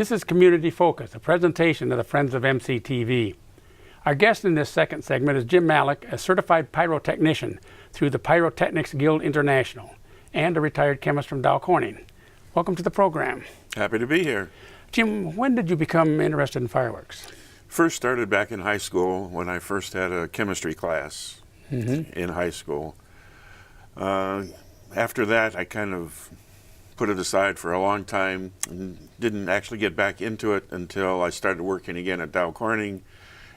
This is Community Focus, a presentation of the Friends of MCTV. Our guest in this second segment is Jim Malik, a certified pyrotechnician through the Pyrotechnics Guild International, and a retired chemist from Dow Corning. Welcome to the program. Happy to be here. Jim, when did you become interested in fireworks? First started back in high school when I first had a chemistry class in high school. After that, I kind of put it aside for a long time and didn't actually get back into it until I started working again at Dow Corning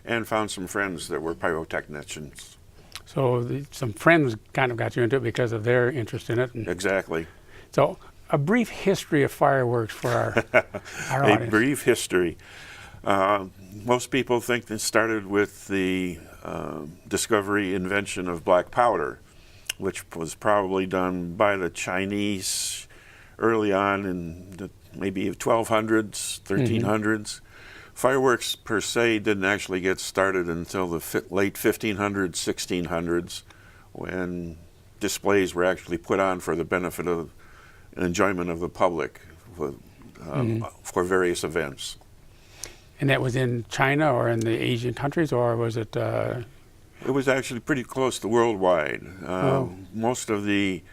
and found some friends that were pyrotechnicians. So some friends kind of got you into it because of their interest in it. Exactly. So a brief history of fireworks for our audience. A brief history. Most people think it started with the discovery, invention of black powder, which was probably done by the Chinese early on in the maybe 1200s, 1300s. Fireworks per se didn't actually get started until the late 1500s, 1600s, when displays were actually put on for the benefit of and enjoyment of the public for various events. And that was in China or in the Asian countries, or was it? It was actually pretty close to worldwide. Most of the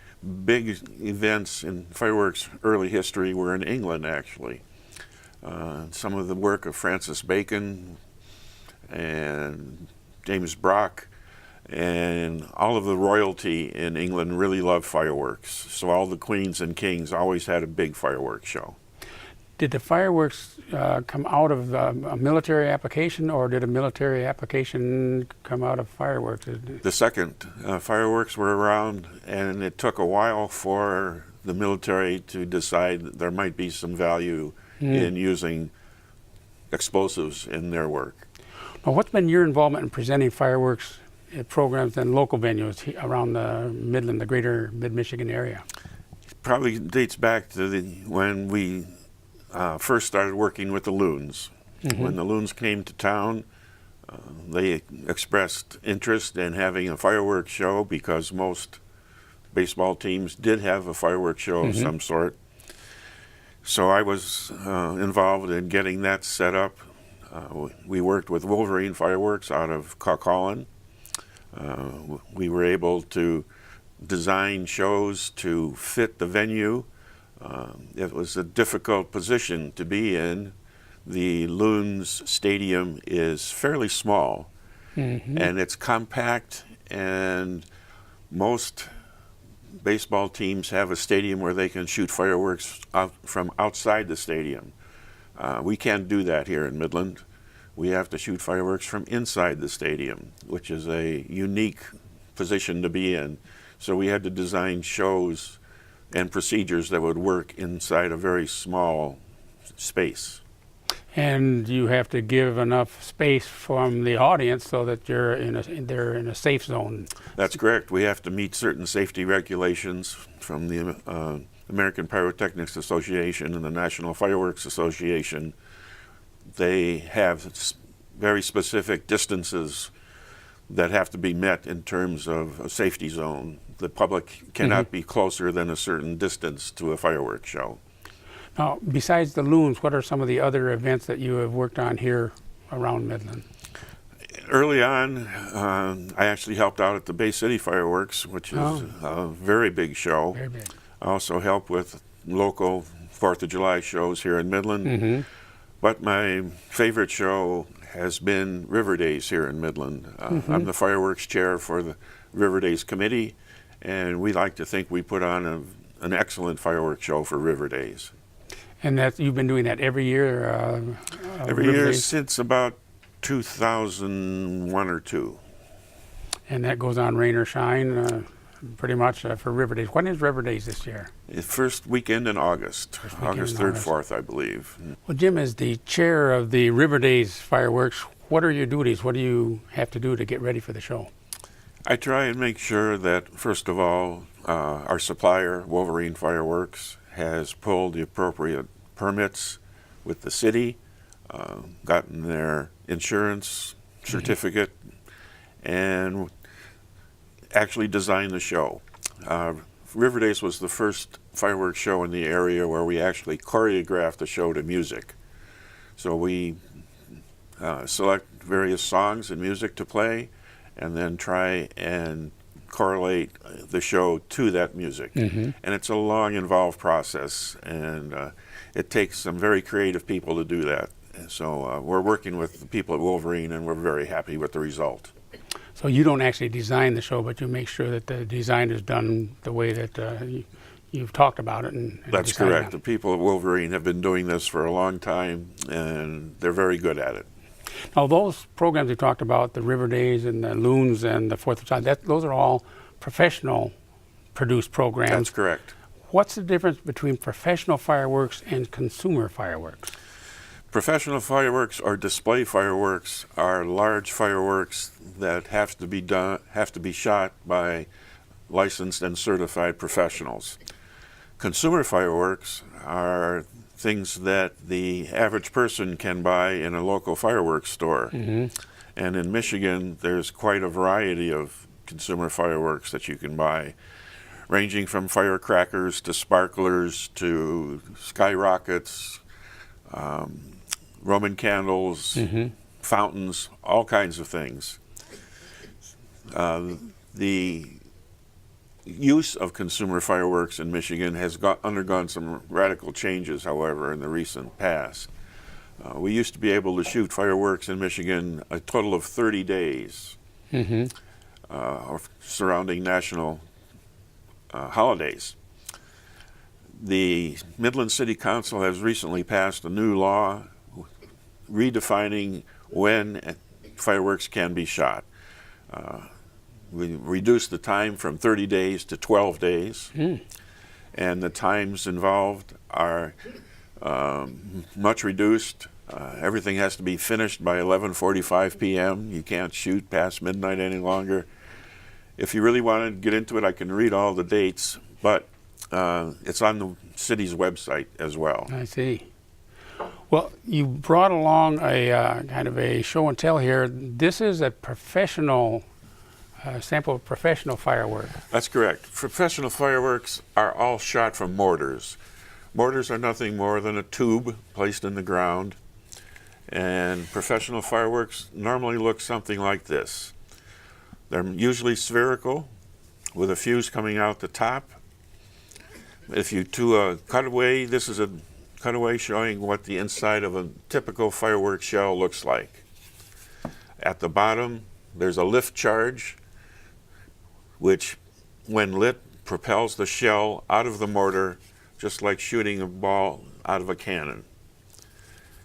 big events in fireworks early history were in England, actually. Some of the work of Francis Bacon and James Brock and all of the royalty in England really loved fireworks. So all the queens and kings always had a big fireworks show. Did the fireworks come out of a military application, or did a military application come out of fireworks? The second. Fireworks were around, and it took a while for the military to decide that there might be some value in using explosives in their work. Now, what's been your involvement in presenting fireworks programs in local venues around the Midland, the greater mid-Michigan area? It probably dates back to when we first started working with the Loons. When the Loons came to town, they expressed interest in having a fireworks show because most baseball teams did have a fireworks show of some sort. So I was involved in getting that set up. We worked with Wolverine Fireworks out of Caucalan. We were able to design shows to fit the venue. It was a difficult position to be in. The Loons Stadium is fairly small, and it's compact, and most baseball teams have a stadium where they can shoot fireworks out from outside the stadium. We can't do that here in Midland. We have to shoot fireworks from inside the stadium, which is a unique position to be in. So we had to design shows and procedures that would work inside a very small space. And you have to give enough space from the audience so that they're in a safe zone. That's correct. We have to meet certain safety regulations from the American Pyrotechnics Association and the National Fireworks Association. They have very specific distances that have to be met in terms of a safety zone. The public cannot be closer than a certain distance to a fireworks show. Now, besides the Loons, what are some of the other events that you have worked on here around Midland? Early on, I actually helped out at the Bay City Fireworks, which is a very big show. Very big. I also help with local 4th of July shows here in Midland. But my favorite show has been River Days here in Midland. I'm the fireworks chair for the River Days committee, and we like to think we put on an excellent fireworks show for River Days. And that you've been doing that every year? Every year since about 2001 or 2. And that goes on rain or shine, pretty much for River Days. When is River Days this year? The first weekend in August, August 3rd, 4th, I believe. Well, Jim, as the chair of the River Days fireworks, what are your duties? What do you have to do to get ready for the show? I try and make sure that, first of all, our supplier, Wolverine Fireworks, has pulled the appropriate permits with the city, gotten their insurance certificate, and actually designed the show. River Days was the first fireworks show in the area where we actually choreographed the show to music. So we select various songs and music to play, and then try and correlate the show to that music. And it's a long, involved process, and it takes some very creative people to do that. So we're working with the people at Wolverine, and we're very happy with the result. So you don't actually design the show, but you make sure that the design is done the way that you've talked about it. And That's correct. The people at Wolverine have been doing this for a long time, and they're very good at it. Now, those programs you talked about, the River Days and the Loons and the 4th of July, those are all professional produced programs. That's correct. What's the difference between professional fireworks and consumer fireworks? Professional fireworks or display fireworks are large fireworks that have to be shot by licensed and certified professionals. Consumer fireworks are things that the average person can buy in a local fireworks store. And in Michigan, there's quite a variety of consumer fireworks that you can buy, ranging from firecrackers to sparklers to skyrockets, Roman candles, fountains, all kinds of things. The use of consumer fireworks in Michigan has undergone some radical changes, however, in the recent past. We used to be able to shoot fireworks in Michigan a total of 30 days surrounding national holidays. The Midland City Council has recently passed a new law redefining when fireworks can be shot. We reduced the time from 30 days to 12 days, and the times involved are much reduced. Everything has to be finished by 11:45 p.m. You can't shoot past midnight any longer. If you really want to get into it, I can read all the dates, but it's on the city's website as well. I see. Well, you brought along a kind of a show and tell here. This is a professional sample of professional fireworks. That's correct. Professional fireworks are all shot from mortars. Mortars are nothing more than a tube placed in the ground, and professional fireworks normally look something like this. They're usually spherical with a fuse coming out the top. If you do a cutaway, this is a cutaway showing what the inside of a typical fireworks shell looks like. At the bottom, there's a lift charge, which, when lit, propels the shell out of the mortar, just like shooting a ball out of a cannon.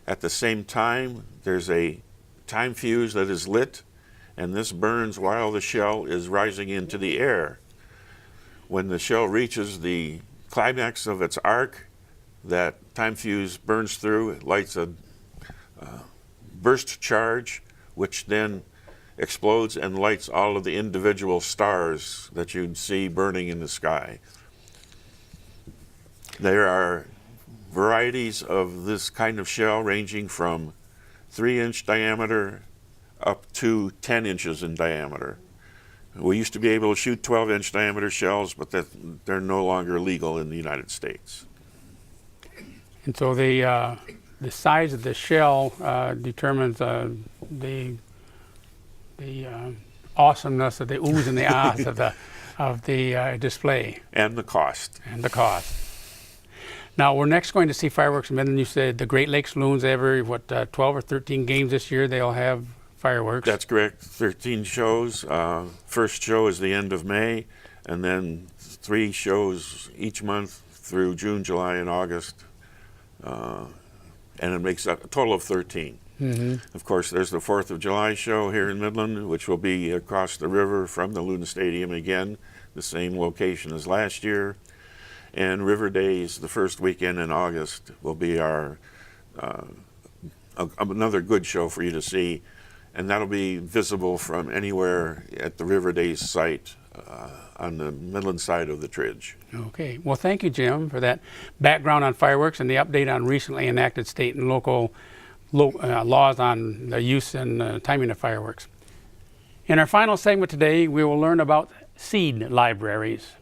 At the same time, there's a time fuse that is lit, and this burns while the shell is rising into the air. When the shell reaches the climax of its arc, that time fuse burns through, it lights a burst charge, which then explodes and lights all of the individual stars that you'd see burning in the sky. There are varieties of this kind of shell ranging from 3-inch diameter up to 10 inches in diameter. We used to be able to shoot 12-inch diameter shells, but they're no longer legal in the United States. And so the size of the shell determines the awesomeness of the oohs and the ahs of the display. And the cost. And the cost. Now, we're next going to see fireworks in Midland. You said the Great Lakes Loons, every, 12 or 13 games this year, they'll have fireworks. That's correct. 13 shows. First show is the end of May, and then 3 shows each month through June, July, and August. And it makes a total of 13. Of course, there's the 4th of July show here in Midland, which will be across the river from the Loons Stadium again, the same location as last year. And River Days, the first weekend in August, will be our another good show for you to see, and that'll be visible from anywhere at the River Days site on the Midland side of the Tridge. Okay. Well, thank you, Jim, for that background on fireworks and the update on recently enacted state and local laws on the use and timing of fireworks. In our final segment today, we will learn about seed libraries.